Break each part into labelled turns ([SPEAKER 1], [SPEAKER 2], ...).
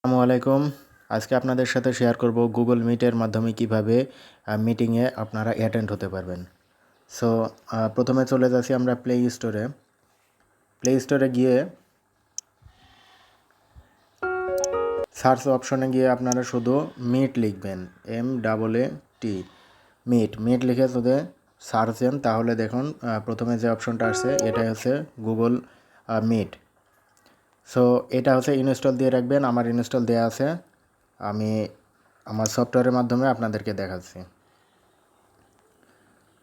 [SPEAKER 1] আসসালামু আলাইকুম। আজকে আপনাদের সাথে শেয়ার করব গুগল মিটের মাধ্যমে কিভাবে মিটিংয়ে আপনারা অ্যাটেন্ড হতে পারবেন। সো প্রথমে চলে যাচ্ছি আমরা প্লে স্টোরে গিয়ে সার্চ অপশনে গিয়ে আপনারা শুধু মিট লিখবেন, MAAT মিট লিখে যদি সার্চ দেন তাহলে দেখুন প্রথমে যে অপশনটা আসছে এটাই হচ্ছে গুগল মিট। সো এটা হচ্ছে ইনস্টল দিয়ে রাখবেন। আমার ইনস্টল দেওয়া আছে, আমি আমার সফটওয়্যারের মাধ্যমে আপনাদেরকে দেখাচ্ছি।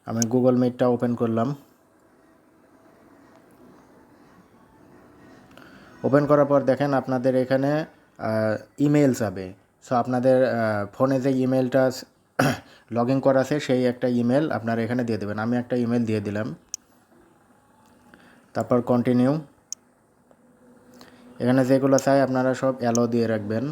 [SPEAKER 1] আমি গুগল মিটটা ওপেন করলাম। ওপেন করার পর দেখেন আপনাদের এখানে ইমেল যাবে। সো আপনাদের ফোনে যে ইমেলটা লগ ইন করা আছে সেই একটা ইমেল আপনারা এখানে দিয়ে দেবেন। আমি একটা ইমেল দিয়ে দিলাম, তারপর কন্টিনিউ। এখানে যেগুলো চাই আপনারা সব অ্যালো দিয়ে রাখবেন।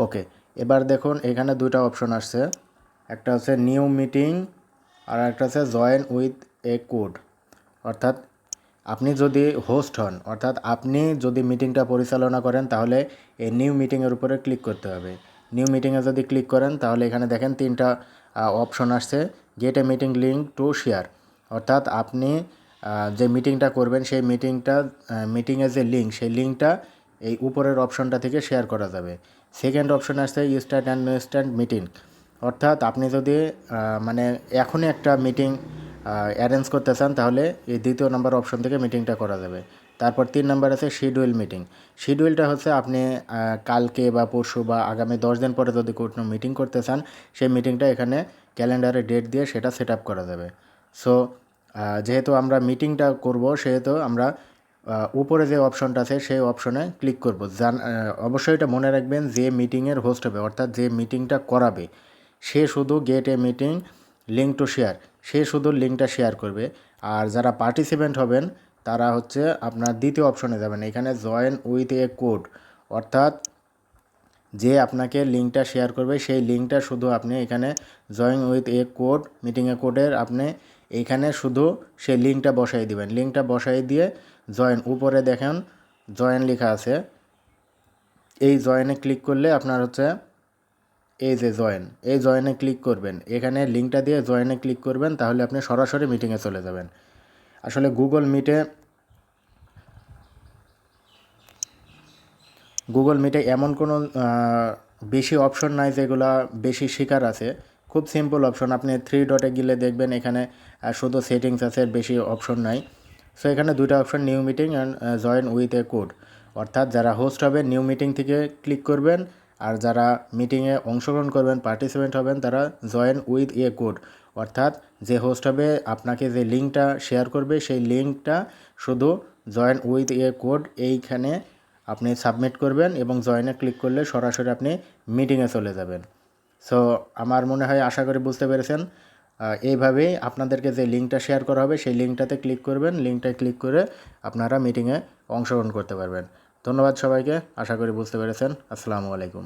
[SPEAKER 1] ওকে, এবার দেখুন এখানে দুইটা অপশন আসছে, একটা হচ্ছে নিউ মিটিং আর একটা হচ্ছে জয়েন উইথ এ কোড। অর্থাৎ আপনি যদি হোস্ট হন, অর্থাৎ আপনি যদি মিটিংটা পরিচালনা করেন তাহলে এই নিউ মিটিংয়ের উপরে ক্লিক করতে হবে। নিউ মিটিংয়ে যদি ক্লিক করেন তাহলে এখানে দেখেন তিনটা অপশন আসছে, gate a meeting link to share. অর্থাৎ আপনি যে মিটিংটা করবেন সেই মিটিংয়ের যে লিঙ্ক সেই লিঙ্কটা এই উপরের অপশনটা থেকে শেয়ার করা যাবে। সেকেন্ড অপশন আসছে স্টার্ট অ্যান্ড ইনস্ট্যান্ট মিটিং। অর্থাৎ আপনি যদি মানে এখনই একটা মিটিং অ্যারেঞ্জ করতে চান তাহলে এই দ্বিতীয় নাম্বার অপশন থেকে মিটিংটা করা যাবে। তারপর 3 নাম্বার আছে শিডিউল মিটিং। শিডিউলটা হচ্ছে আপনি কালকে বা পরশু বা আগামী 10 দিন পরে যদি কোনো মিটিং করতে চান সেই মিটিংটা এখানে ক্যালেন্ডারে ডেট দিয়ে সেটা সেট আপ করা যাবে। সো যেহেতু আমরা মিটিংটা করব সেহেতু আমরা উপরে যে অপশনটা আছে সেই অপশনে ক্লিক করব। অবশ্যই এটা মনে রাখবেন, যে মিটিংয়ের হোস্ট হবে অর্থাৎ যে মিটিংটা করাবে সে শুধু get a meeting link to share, সে শুধু লিঙ্কটা শেয়ার করবে। আর যারা পার্টিসিপেন্ট হবেন তারা হচ্ছে আপনার দ্বিতীয় অপশনে যাবেন, এখানে জয়েন উইথ এ কোড। অর্থাৎ যে আপনাকে লিঙ্কটা শেয়ার করবে সেই লিঙ্কটা শুধু আপনি এখানে জয়েন উইথ এ কোড, মিটিংয়ে কোডের আপনি এইখানে শুধু সেই লিঙ্কটা বসাই দিবেন। লিঙ্কটা বসাই দিয়ে জয়েন, উপরে দেখেন জয়েন লেখা আছে, এই জয়েনে ক্লিক করলে আপনার হচ্ছে এই যে এই জয়েনে ক্লিক করবেন, এখানে লিঙ্কটা দিয়ে জয়েনে ক্লিক করবেন, তাহলে আপনি সরাসরি মিটিংয়ে চলে যাবেন। আসলে গুগল মিটে এমন কোনো বেশি অপশন নাই যেগুলা বেশি শেখার আছে। খুব সিম্পল অপশন, আপনি 3 ডটে গেলে দেখবেন এখানে শুধু সেটিংস আছে, বেশি অপশন নাই। সো এখানে দুইটা option, new meeting and join with a code. অর্থাৎ যারা হোস্ট হবে নিউ মিটিং থেকে ক্লিক করবেন, আর যারা মিটিংয়ে অংশগ্রহণ করবেন পার্টিসিপেন্ট হবেন তারা জয়েন উইথ এ কোড। অর্থাৎ যে হোস্ট হবে আপনাকে যে লিঙ্কটা শেয়ার করবে সেই লিঙ্কটা শুধু জয়েন উইথ এ কোড এইখানে আপনি সাবমিট করবেন এবং জয়েনে ক্লিক করলে সরাসরি আপনি মিটিংয়ে চলে যাবেন। সো আমার মনে হয়, আশা করি বুঝতে পেরেছেন। এইভাবেই আপনাদেরকে যে লিঙ্কটা শেয়ার করা হবে সেই লিঙ্কটাতে ক্লিক করবেন, লিঙ্কটায় ক্লিক করে আপনারা মিটিংয়ে অংশগ্রহণ করতে পারবেন। ধন্যবাদ সবাইকে, আশা করি বুঝতে পেরেছেন। আসসালামু আলাইকুম।